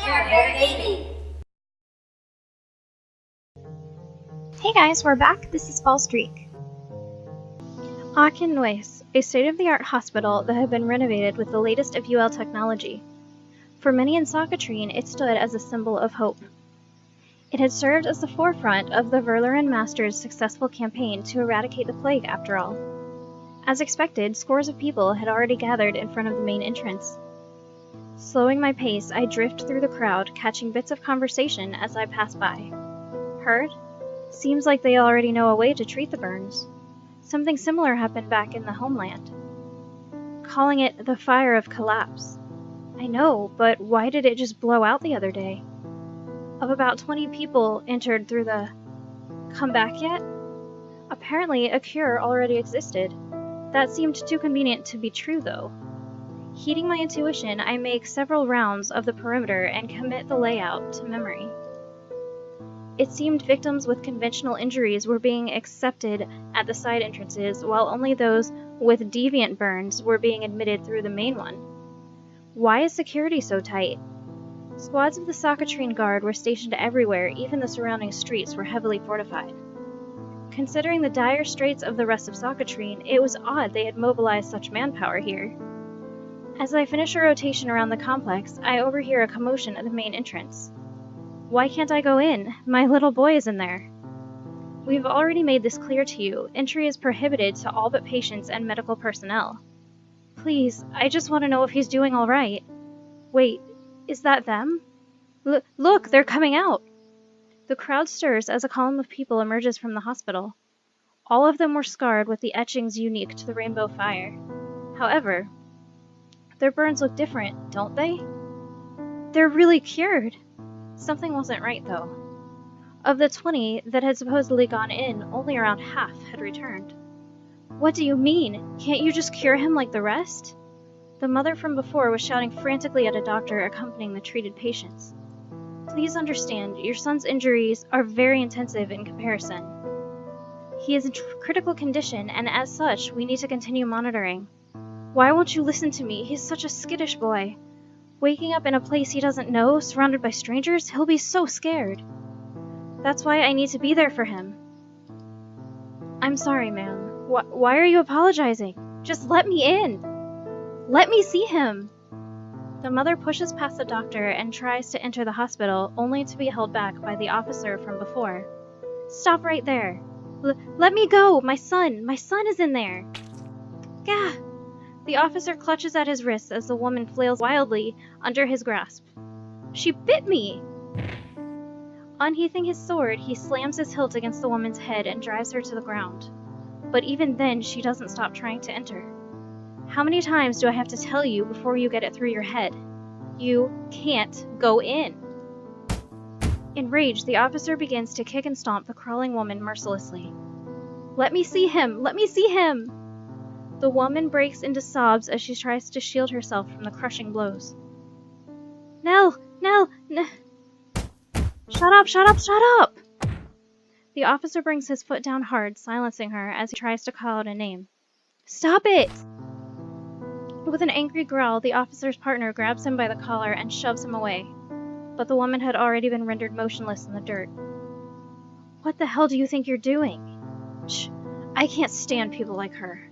Narrating. Hey guys, we're back. This is Fallstreak. Akin Nuez, a state-of-the-art hospital that had been renovated with the latest of UL technology. For many in Sacatrine, it stood as a symbol of hope. It had served as the forefront of the Verloren Masters' successful campaign to eradicate the plague, after all. As expected, scores of people had already gathered in front of the main entrance. Slowing my pace, I drift through the crowd, catching bits of conversation as I pass by. Heard? Seems like they already know a way to treat the burns. Something similar happened back in the homeland. Calling it the Fire of Collapse. I know, but why did it just blow out the other day? Of about 20 people entered through the... Come back yet? Apparently, a cure already existed. That seemed too convenient to be true, though. Heeding my intuition, I make several rounds of the perimeter and commit the layout to memory. It seemed victims with conventional injuries were being accepted at the side entrances, while only those with deviant burns were being admitted through the main one. Why is security so tight? Squads of the Sacatrine Guard were stationed everywhere, even the surrounding streets were heavily fortified. Considering the dire straits of the rest of Sacatrine, it was odd they had mobilized such manpower here. As I finish a rotation around the complex, I overhear a commotion at the main entrance. Why can't I go in? My little boy is in there. We've already made this clear to you. Entry is prohibited to all but patients and medical personnel. Please, I just want to know if he's doing all right. Wait, is that them? Look, they're coming out! The crowd stirs as a column of people emerges from the hospital. All of them were scarred with the etchings unique to the Rainbow Fire. However, their burns look different, don't they? They're really cured. Something wasn't right, though. Of the 20 that had supposedly gone in, only around half had returned. What do you mean? Can't you just cure him like the rest? The mother from before was shouting frantically at a doctor accompanying the treated patients. Please understand, your son's injuries are very intensive in comparison. He is in critical condition, and as such, we need to continue monitoring. Why won't you listen to me? He's such a skittish boy. Waking up in a place he doesn't know, surrounded by strangers, he'll be so scared. That's why I need to be there for him. I'm sorry, ma'am. Why are you apologizing? Just let me in. Let me see him. The mother pushes past the doctor and tries to enter the hospital, only to be held back by the officer from before. Stop right there. Let me go. My son is in there. Gah! The officer clutches at his wrists as the woman flails wildly under his grasp. She bit me! Unsheathing his sword, he slams his hilt against the woman's head and drives her to the ground. But even then, she doesn't stop trying to enter. How many times do I have to tell you before you get it through your head? You can't go in. Enraged, the officer begins to kick and stomp the crawling woman mercilessly. Let me see him! Let me see him! The woman breaks into sobs as she tries to shield herself from the crushing blows. Nell! Shut up! The officer brings his foot down hard, silencing her as he tries to call out a name. Stop it! With an angry growl, the officer's partner grabs him by the collar and shoves him away. But the woman had already been rendered motionless in the dirt. What the hell do you think you're doing? Shh, I can't stand people like her.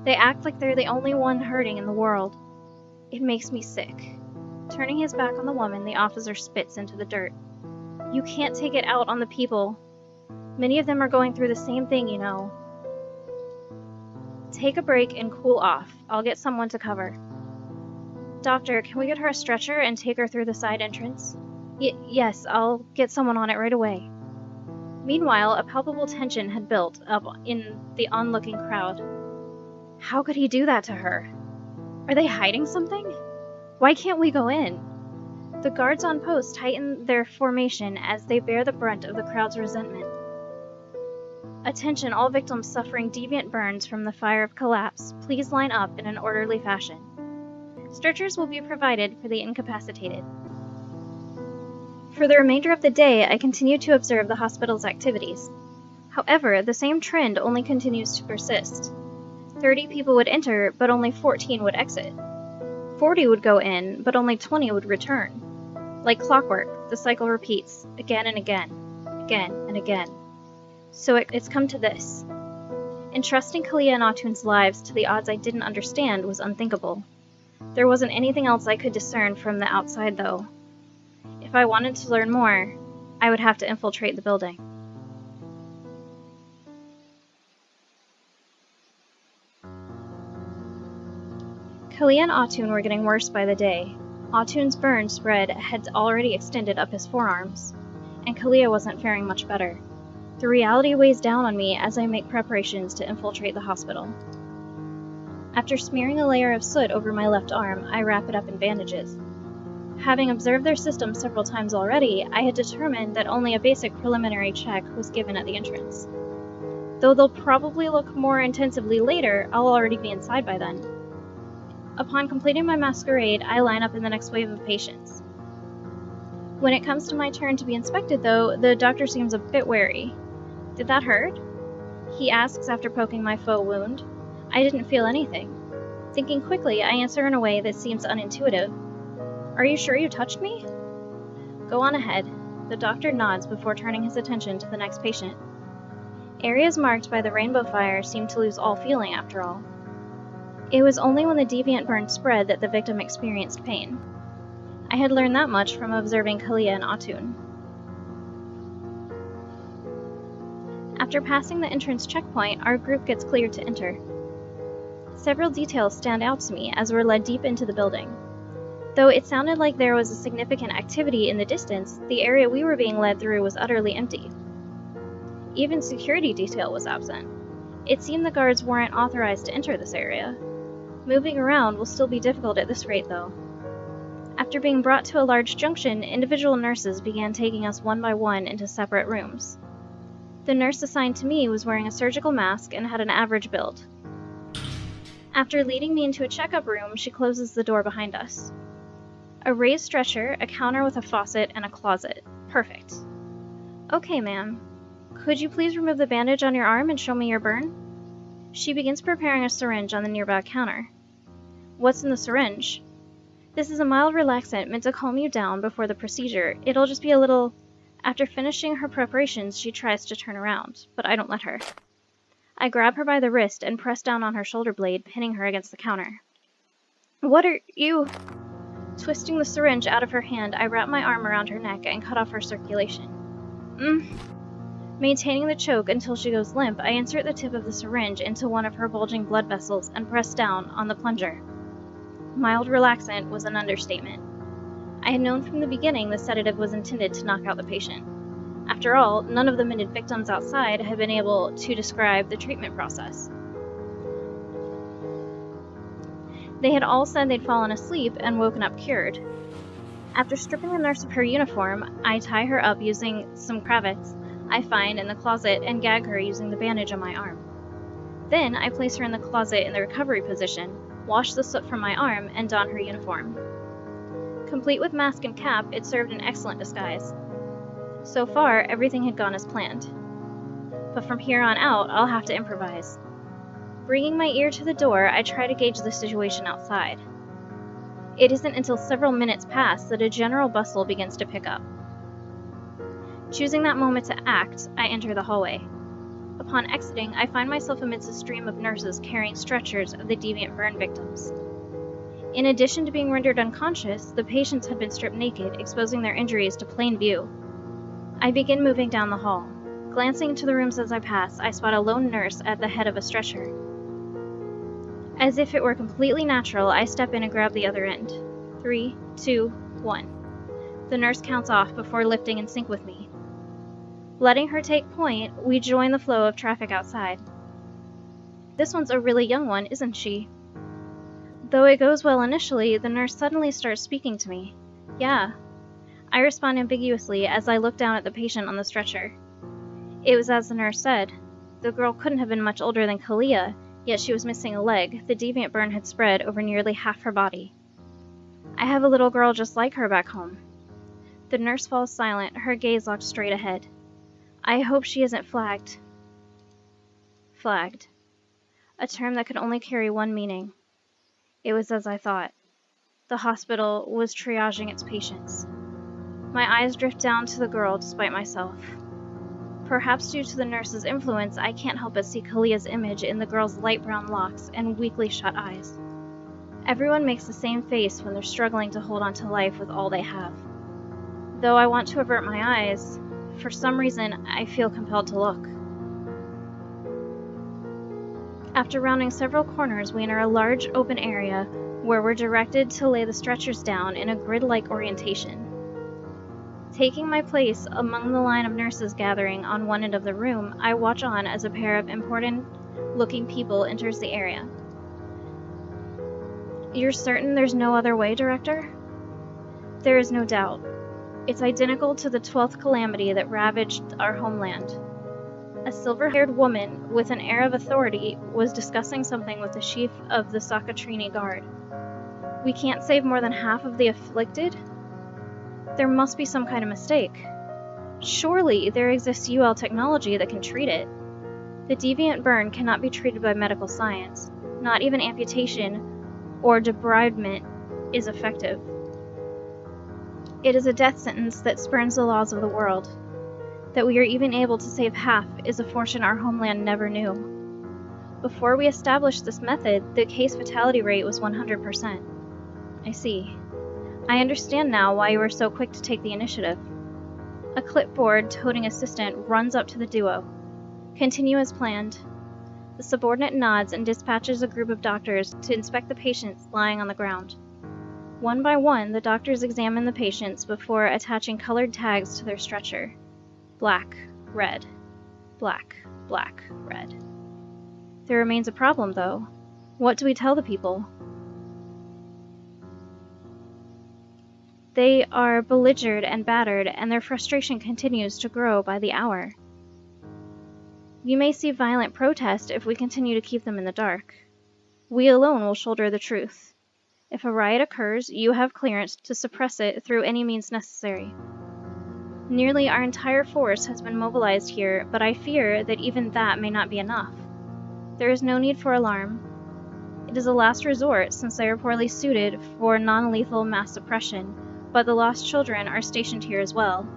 They act like they're the only one hurting in the world. It makes me sick. Turning his back on the woman, the officer spits into the dirt. You can't take it out on the people. Many of them are going through the same thing, you know. Take a break and cool off. I'll get someone to cover. Doctor, can we get her a stretcher and take her through the side entrance? Yes, I'll get someone on it right away. Meanwhile, a palpable tension had built up in the onlooking crowd. How could he do that to her? Are they hiding something? Why can't we go in? The guards on post tighten their formation as they bear the brunt of the crowd's resentment. Attention, all victims suffering deviant burns from the Fire of Collapse, please line up in an orderly fashion. Stretchers will be provided for the incapacitated. For the remainder of the day, I continue to observe the hospital's activities. However, the same trend only continues to persist. 30 people would enter, but only 14 would exit. 40 would go in, but only 20 would return. Like clockwork, the cycle repeats, again and again, again and again. So it's come to this. Entrusting Kalia and Atun's lives to the odds I didn't understand was unthinkable. There wasn't anything else I could discern from the outside, though. If I wanted to learn more, I would have to infiltrate the building. Kalia and Atun were getting worse by the day. Atun's burn spread had already extended up his forearms, and Kalia wasn't faring much better. The reality weighs down on me as I make preparations to infiltrate the hospital. After smearing a layer of soot over my left arm, I wrap it up in bandages. Having observed their system several times already, I had determined that only a basic preliminary check was given at the entrance. Though they'll probably look more intensively later, I'll already be inside by then. Upon completing my masquerade, I line up in the next wave of patients. When it comes to my turn to be inspected, though, the doctor seems a bit wary. "Did that hurt?" he asks after poking my faux wound. I didn't feel anything. Thinking quickly, I answer in a way that seems unintuitive. "Are you sure you touched me?" "Go on ahead." The doctor nods before turning his attention to the next patient. Areas marked by the rainbow fire seemed to lose all feeling after all. It was only when the deviant burn spread that the victim experienced pain. I had learned that much from observing Kalia and Atun. After passing the entrance checkpoint, our group gets cleared to enter. Several details stand out to me as we're led deep into the building. Though it sounded like there was a significant activity in the distance, the area we were being led through was utterly empty. Even security detail was absent. It seemed the guards weren't authorized to enter this area. Moving around will still be difficult at this rate, though. After being brought to a large junction, individual nurses began taking us one by one into separate rooms. The nurse assigned to me was wearing a surgical mask and had an average build. After leading me into a checkup room, she closes the door behind us. A raised stretcher, a counter with a faucet, and a closet. Perfect. "Okay, ma'am. Could you please remove the bandage on your arm and show me your burn?" She begins preparing a syringe on the nearby counter. "What's in the syringe?" "This is a mild relaxant meant to calm you down before the procedure. It'll just be a little..." After finishing her preparations, she tries to turn around, but I don't let her. I grab her by the wrist and press down on her shoulder blade, pinning her against the counter. "What are you..." Twisting the syringe out of her hand, I wrap my arm around her neck and cut off her circulation. Maintaining the choke until she goes limp, I insert the tip of the syringe into one of her bulging blood vessels and press down on the plunger. Mild relaxant was an understatement. I had known from the beginning the sedative was intended to knock out the patient. After all, none of the minute victims outside had been able to describe the treatment process. They had all said they'd fallen asleep and woken up cured. After stripping the nurse of her uniform, I tie her up using some cravats I find in the closet and gag her using the bandage on my arm. Then I place her in the closet in the recovery position, wash the soot from my arm, and don her uniform. Complete with mask and cap, it served an excellent disguise. So far, everything had gone as planned. But from here on out, I'll have to improvise. Bringing my ear to the door, I try to gauge the situation outside. It isn't until several minutes pass that a general bustle begins to pick up. Choosing that moment to act, I enter the hallway. Upon exiting, I find myself amidst a stream of nurses carrying stretchers of the deviant burn victims. In addition to being rendered unconscious, the patients had been stripped naked, exposing their injuries to plain view. I begin moving down the hall. Glancing into the rooms as I pass, I spot a lone nurse at the head of a stretcher. As if it were completely natural, I step in and grab the other end. 3, 2, 1. The nurse counts off before lifting in sync with me. Letting her take point, we join the flow of traffic outside. "This one's a really young one, isn't she?" Though it goes well initially, the nurse suddenly starts speaking to me. "Yeah." I respond ambiguously as I look down at the patient on the stretcher. It was as the nurse said. The girl couldn't have been much older than Kalia, yet she was missing a leg. The deviant burn had spread over nearly half her body. "I have a little girl just like her back home." The nurse falls silent, her gaze locked straight ahead. "I hope she isn't flagged." Flagged. A term that could only carry one meaning. It was as I thought. The hospital was triaging its patients. My eyes drift down to the girl despite myself. Perhaps due to the nurse's influence, I can't help but see Kalia's image in the girl's light brown locks and weakly shut eyes. Everyone makes the same face when they're struggling to hold on to life with all they have. Though I want to avert my eyes, for some reason I feel compelled to look. After rounding several corners, we enter a large open area where we're directed to lay the stretchers down in a grid-like orientation. Taking my place among the line of nurses gathering on one end of the room, I watch on as a pair of important-looking people enters the area. You're certain there's no other way, Director? There is no doubt. It's identical to the 12th calamity that ravaged our homeland. A silver-haired woman with an air of authority was discussing something with the chief of the Sakatrini Guard. We can't save more than half of the afflicted? There must be some kind of mistake. Surely there exists UL technology that can treat it. The deviant burn cannot be treated by medical science. Not even amputation or debridement is effective. It is a death sentence that spurns the laws of the world. That we are even able to save half is a fortune our homeland never knew. Before we established this method, the case fatality rate was 100%. I see. I understand now why you were so quick to take the initiative. A clipboard-toting assistant runs up to the duo. Continue as planned. The subordinate nods and dispatches a group of doctors to inspect the patients lying on the ground. One by one, the doctors examine the patients before attaching colored tags to their stretcher. Black, red. Black, black, red. There remains a problem, though. What do we tell the people? They are belligered and battered, and their frustration continues to grow by the hour. We may see violent protest if we continue to keep them in the dark. We alone will shoulder the truth. If a riot occurs, you have clearance to suppress it through any means necessary. Nearly our entire force has been mobilized here, but I fear that even that may not be enough. There is no need for alarm. It is a last resort, since they are poorly suited for non-lethal mass suppression, but the lost children are stationed here as well.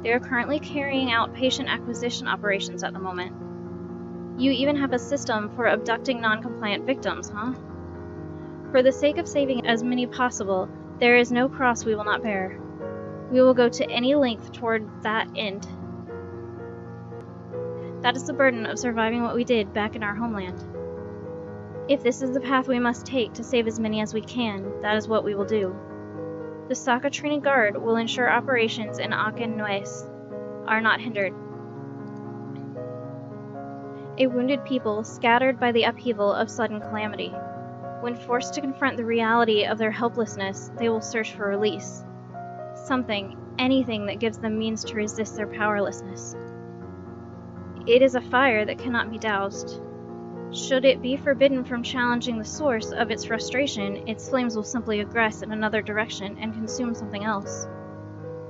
They are currently carrying out patient acquisition operations at the moment. You even have a system for abducting non-compliant victims, huh? For the sake of saving as many possible, there is no cross we will not bear. We will go to any length toward that end. That is the burden of surviving what we did back in our homeland. If this is the path we must take to save as many as we can, that is what we will do. The Sakatrini Guard will ensure operations in Aken Nuez are not hindered. A wounded people scattered by the upheaval of sudden calamity. When forced to confront the reality of their helplessness, they will search for release. Something, anything that gives them means to resist their powerlessness. It is a fire that cannot be doused. Should it be forbidden from challenging the source of its frustration, its flames will simply aggress in another direction and consume something else.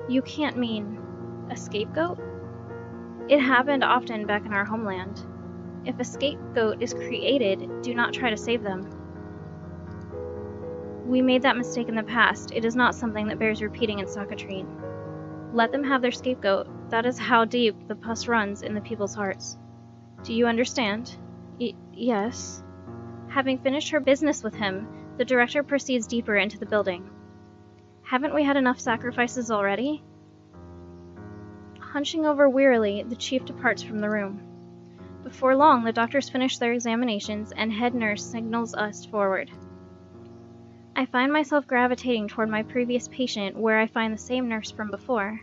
You can't mean a scapegoat? It happened often back in our homeland. If a scapegoat is created, do not try to save them. We made that mistake in the past. It is not something that bears repeating in Sakatrin. Let them have their scapegoat. That is how deep the pus runs in the people's hearts. Do you understand? Yes. Having finished her business with him, the director proceeds deeper into the building. Haven't we had enough sacrifices already? Hunching over wearily, the chief departs from the room. Before long, the doctors finish their examinations, and head nurse signals us forward. I find myself gravitating toward my previous patient, where I find the same nurse from before.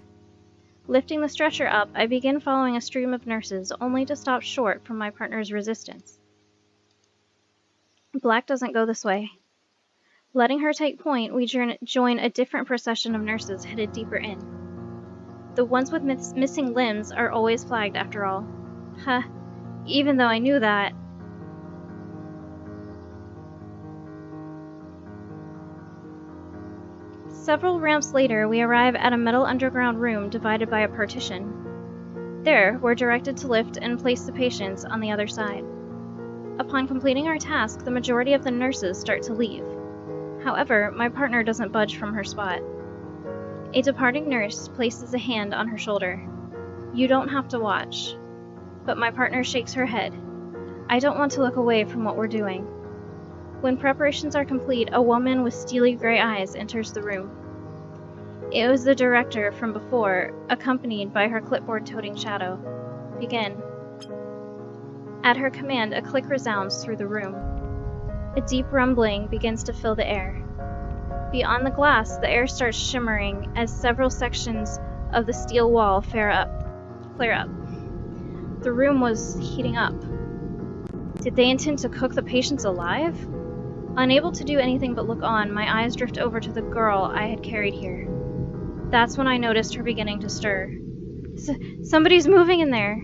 Lifting the stretcher up, I begin following a stream of nurses, only to stop short from my partner's resistance. Black doesn't go this way. Letting her take point, we join a different procession of nurses headed deeper in. The ones with missing limbs are always flagged after all. Huh, even though I knew that. Several ramps later, we arrive at a metal underground room divided by a partition. There, we're directed to lift and place the patients on the other side. Upon completing our task, the majority of the nurses start to leave. However, my partner doesn't budge from her spot. A departing nurse places a hand on her shoulder. "You don't have to watch." But my partner shakes her head. I don't want to look away from what we're doing. When preparations are complete, a woman with steely gray eyes enters the room. It was the director from before, accompanied by her clipboard-toting shadow. "Begin." At her command, a click resounds through the room. A deep rumbling begins to fill the air. Beyond the glass, the air starts shimmering as several sections of the steel wall flare up. The room was heating up. Did they intend to cook the patients alive? Unable to do anything but look on, my eyes drift over to the girl I had carried here. That's when I noticed her beginning to stir. Somebody's moving in there!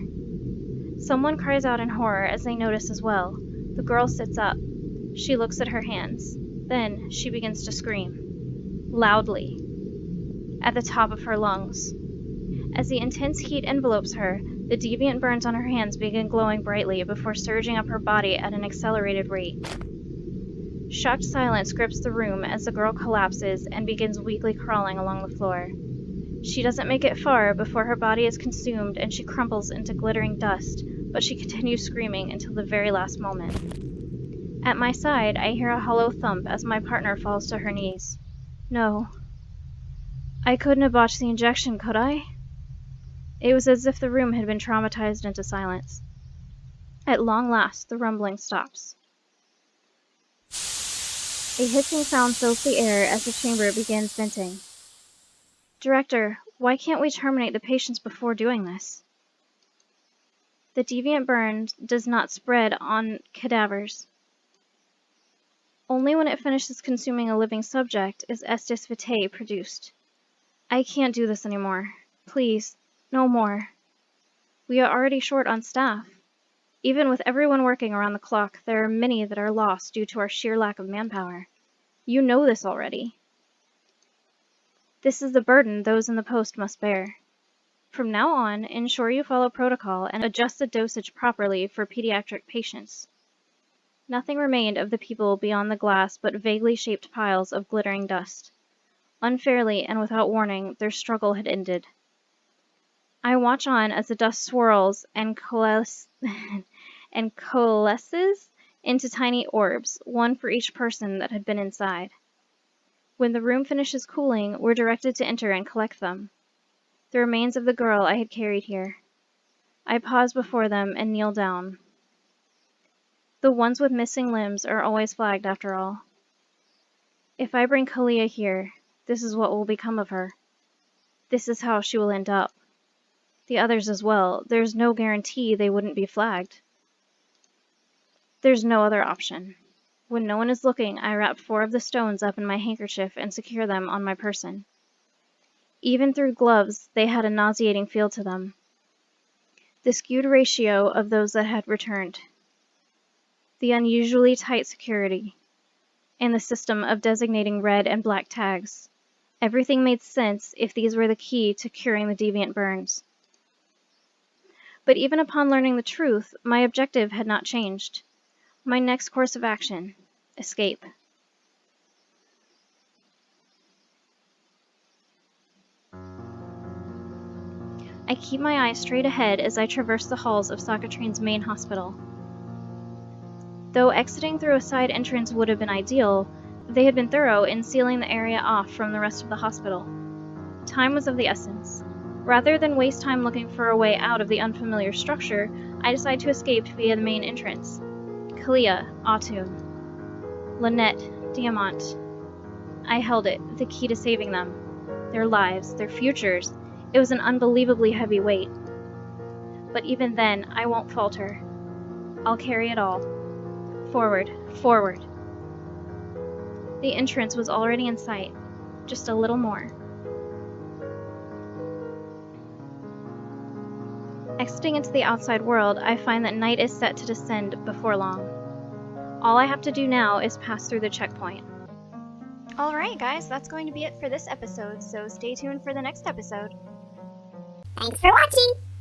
Someone cries out in horror as they notice as well. The girl sits up. She looks at her hands. Then she begins to scream. Loudly. At the top of her lungs. As the intense heat envelopes her, the deviant burns on her hands begin glowing brightly before surging up her body at an accelerated rate. Shocked silence grips the room as the girl collapses and begins weakly crawling along the floor. She doesn't make it far before her body is consumed and she crumples into glittering dust, but she continues screaming until the very last moment. At my side, I hear a hollow thump as my partner falls to her knees. No. I couldn't have botched the injection, could I? It was as if the room had been traumatized into silence. At long last, the rumbling stops. A hissing sound fills the air as the chamber begins venting. Director, why can't we terminate the patients before doing this? The deviant burn does not spread on cadavers. Only when it finishes consuming a living subject is estus vitae produced. I can't do this anymore. Please, no more. We are already short on staff. Even with everyone working around the clock, there are many that are lost due to our sheer lack of manpower. You know this already. This is the burden those in the post must bear. From now on, ensure you follow protocol and adjust the dosage properly for pediatric patients. Nothing remained of the people beyond the glass but vaguely shaped piles of glittering dust. Unfairly and without warning, their struggle had ended. I watch on as the dust swirls and coalesces into tiny orbs, one for each person that had been inside. When the room finishes cooling, we're directed to enter and collect them. The remains of the girl I had carried here. I pause before them and kneel down. The ones with missing limbs are always flagged after all. If I bring Kalia here, this is what will become of her. This is how she will end up. The others as well. There's no guarantee they wouldn't be flagged. There's no other option. When no one is looking, I wrap 4 of the stones up in my handkerchief and secure them on my person. Even through gloves, they had a nauseating feel to them. The skewed ratio of those that had returned. The unusually tight security. And the system of designating red and black tags. Everything made sense if these were the key to curing the deviant burns. But even upon learning the truth, my objective had not changed. My next course of action: escape. I keep my eyes straight ahead as I traverse the halls of Sockatrine's main hospital. Though exiting through a side entrance would have been ideal, they had been thorough in sealing the area off from the rest of the hospital. Time was of the essence. Rather than waste time looking for a way out of the unfamiliar structure, I decide to escape via the main entrance. Kalia, Atum. Lynette, Diamant. I held it, the key to saving them. Their lives, their futures. It was an unbelievably heavy weight. But even then, I won't falter. I'll carry it all. Forward, forward. The entrance was already in sight. Just a little more. Exiting into the outside world, I find that night is set to descend before long. All I have to do now is pass through the checkpoint. Alright guys, that's going to be it for this episode, so stay tuned for the next episode. Thanks for watching!